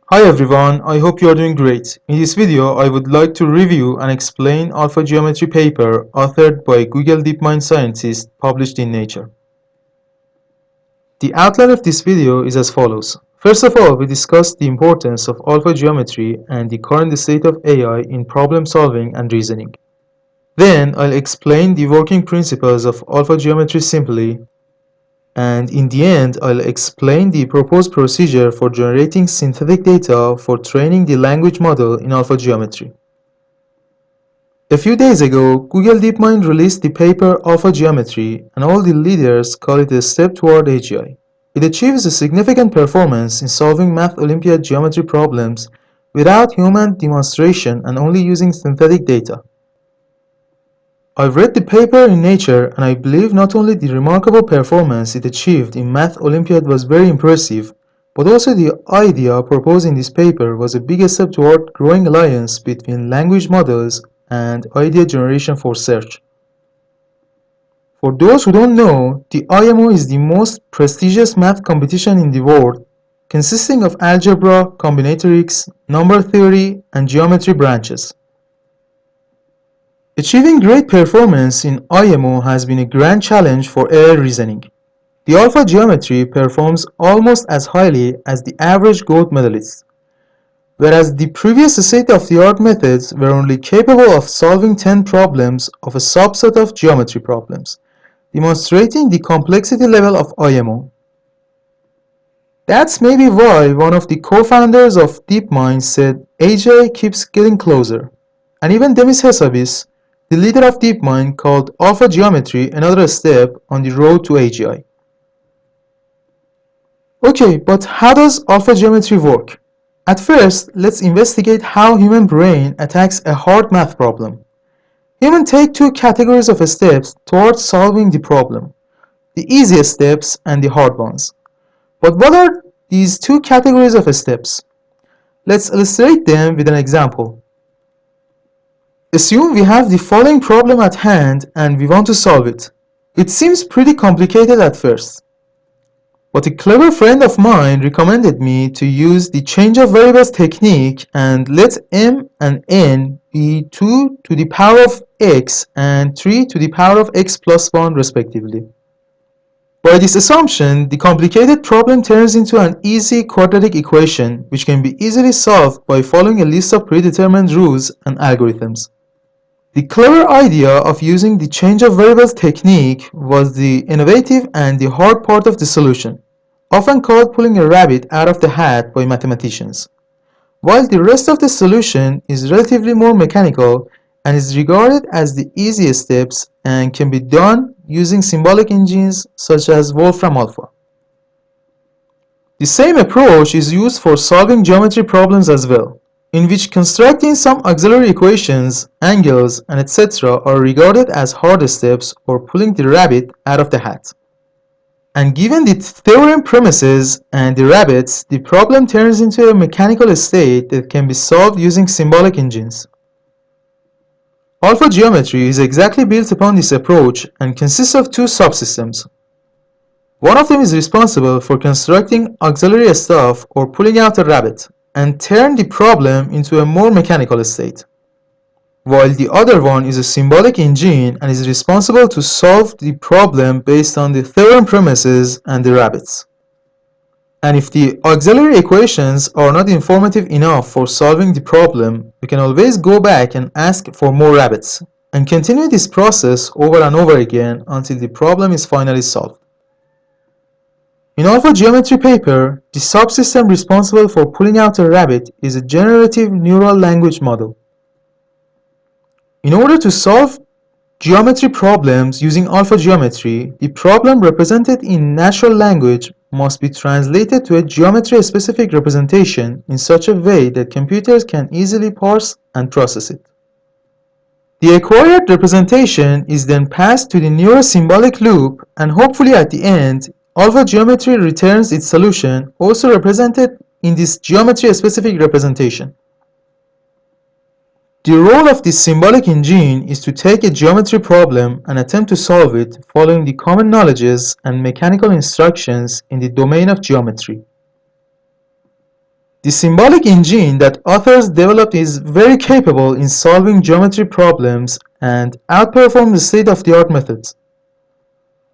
Hi everyone, I hope you are doing great. In this video, I would like to review and explain AlphaGeometry paper authored by Google DeepMind scientists published in Nature. The outline of this video is as follows. First of all, we discuss the importance of AlphaGeometry and the current state of AI in problem solving and reasoning. Then, I'll explain the working principles of AlphaGeometry simply, and in the end, I'll explain the proposed procedure for generating synthetic data for training the language model in AlphaGeometry. A few days ago, Google DeepMind released the paper AlphaGeometry, and all the leaders call it a step toward AGI. It achieves a significant performance in solving math Olympiad geometry problems without human demonstration and only using synthetic data. I've read the paper in Nature, and I believe not only the remarkable performance it achieved in Math Olympiad was very impressive, but also the idea proposed in this paper was a big step toward growing alliance between language models and idea generation for search. For those who don't know, the IMO is the most prestigious math competition in the world, consisting of algebra, combinatorics, number theory, and geometry branches. Achieving great performance in IMO has been a grand challenge for AI reasoning. The AlphaGeometry performs almost as highly as the average gold medalist, whereas the previous state-of-the-art methods were only capable of solving 10 problems of a subset of geometry problems, demonstrating the complexity level of IMO. That's maybe why one of the co-founders of DeepMind said AGI keeps getting closer, and even Demis Hassabis, the leader of DeepMind, called AlphaGeometry another step on the road to AGI. Okay, but how does AlphaGeometry work? At first, let's investigate how human brain attacks a hard math problem. Humans take two categories of steps towards solving the problem, the easiest steps and the hard ones. But what are these two categories of steps? Let's illustrate them with an example. Assume we have the following problem at hand and we want to solve it. It seems pretty complicated at first. But a clever friend of mine recommended me to use the change of variables technique and let m and n be 2 to the power of x and 3 to the power of x plus 1 respectively. By this assumption, the complicated problem turns into an easy quadratic equation which can be easily solved by following a list of predetermined rules and algorithms. The clever idea of using the change of variables technique was the innovative and the hard part of the solution, often called pulling a rabbit out of the hat by mathematicians, while the rest of the solution is relatively more mechanical and is regarded as the easiest steps and can be done using symbolic engines such as Wolfram Alpha. The same approach is used for solving geometry problems as well, in which constructing some auxiliary equations, angles, and etc. are regarded as hard steps or pulling the rabbit out of the hat. And given the theorem premises and the rabbits, the problem turns into a mechanical state that can be solved using symbolic engines. AlphaGeometry is exactly built upon this approach and consists of two subsystems. One of them is responsible for constructing auxiliary stuff or pulling out a rabbit and turn the problem into a more mechanical state, while the other one is a symbolic engine and is responsible to solve the problem based on the theorem premises and the rabbits. And if the auxiliary equations are not informative enough for solving the problem, we can always go back and ask for more rabbits, and continue this process over and over again until the problem is finally solved. In AlphaGeometry paper, the subsystem responsible for pulling out a rabbit is a generative neural language model. In order to solve geometry problems using AlphaGeometry, the problem represented in natural language must be translated to a geometry-specific representation in such a way that computers can easily parse and process it. The acquired representation is then passed to the neurosymbolic loop, and hopefully at the end, AlphaGeometry returns its solution also represented in this geometry-specific representation. The role of this symbolic engine is to take a geometry problem and attempt to solve it following the common knowledges and mechanical instructions in the domain of geometry. The symbolic engine that authors developed is very capable in solving geometry problems and outperforms state-of-the-art methods.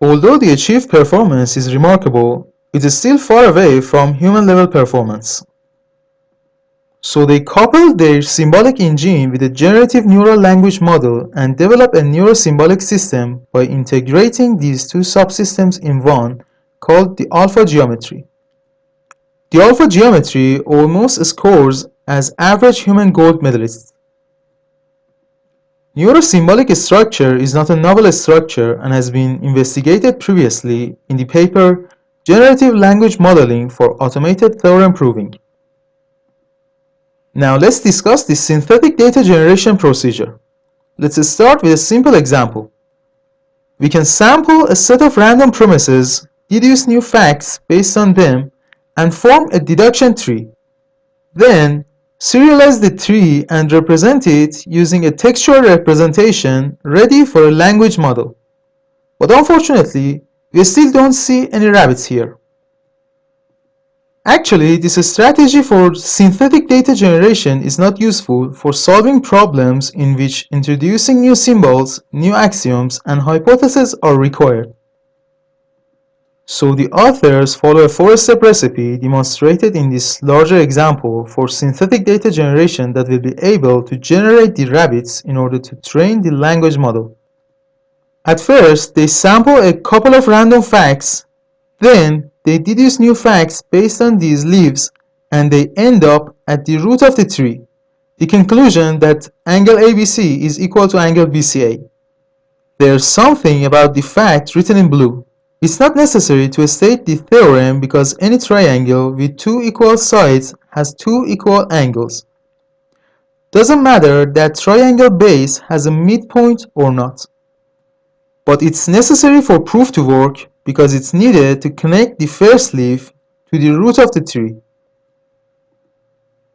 Although the achieved performance is remarkable, it is still far away from human-level performance. So they coupled their symbolic engine with a generative neural language model and developed a neurosymbolic system by integrating these two subsystems in one, called the AlphaGeometry. The AlphaGeometry almost scores as average human gold medalists. Neurosymbolic structure is not a novel structure and has been investigated previously in the paper Generative Language Modeling for Automated Theorem Proving. Now let's discuss the synthetic data generation procedure. Let's start with a simple example. We can sample a set of random premises, deduce new facts based on them, and form a deduction tree. Then, serialize the tree and represent it using a textual representation ready for a language model. But unfortunately, we still don't see any rabbits here. Actually, this strategy for synthetic data generation is not useful for solving problems in which introducing new symbols, new axioms, and hypotheses are required. So the authors follow a 4-step recipe demonstrated in this larger example for synthetic data generation that will be able to generate the rabbits in order to train the language model. At first, they sample a couple of random facts, then they deduce new facts based on these leaves, and they end up at the root of the tree, the conclusion that angle ABC is equal to angle BCA. There's something about the fact written in blue. It's not necessary to state the theorem because any triangle with two equal sides has two equal angles. Doesn't matter that triangle base has a midpoint or not. But it's necessary for proof to work because it's needed to connect the first leaf to the root of the tree.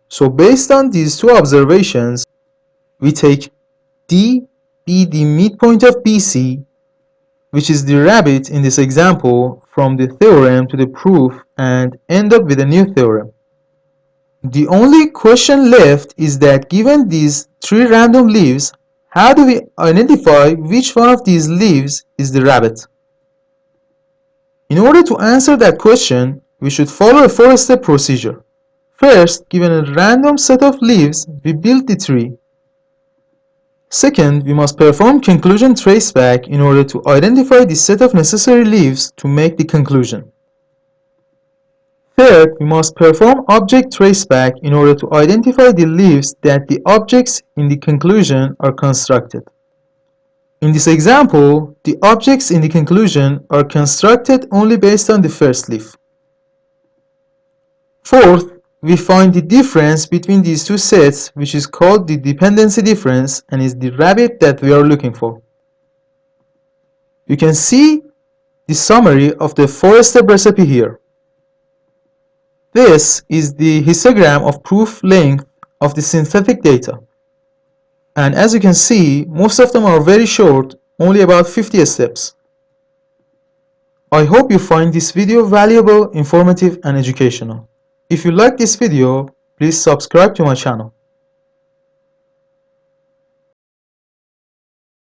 So based on these two observations, we take D be the midpoint of BC, which is the rabbit in this example, from the theorem to the proof and end up with a new theorem. The only question left is that given these three random leaves, how do we identify which one of these leaves is the rabbit? In order to answer that question, we should follow a 4-step procedure. First, given a random set of leaves, we build the tree. Second, we must perform conclusion traceback in order to identify the set of necessary leaves to make the conclusion. Third, we must perform object traceback in order to identify the leaves that the objects in the conclusion are constructed. In this example, the objects in the conclusion are constructed only based on the first leaf. Fourth, we find the difference between these two sets, which is called the dependency difference and is the rabbit that we are looking for. You can see the summary of the 4-step recipe here. This is the histogram of proof length of the synthetic data. And as you can see, most of them are very short, only about 50 steps. I hope you find this video valuable, informative, and educational. If you like this video, please subscribe to my channel.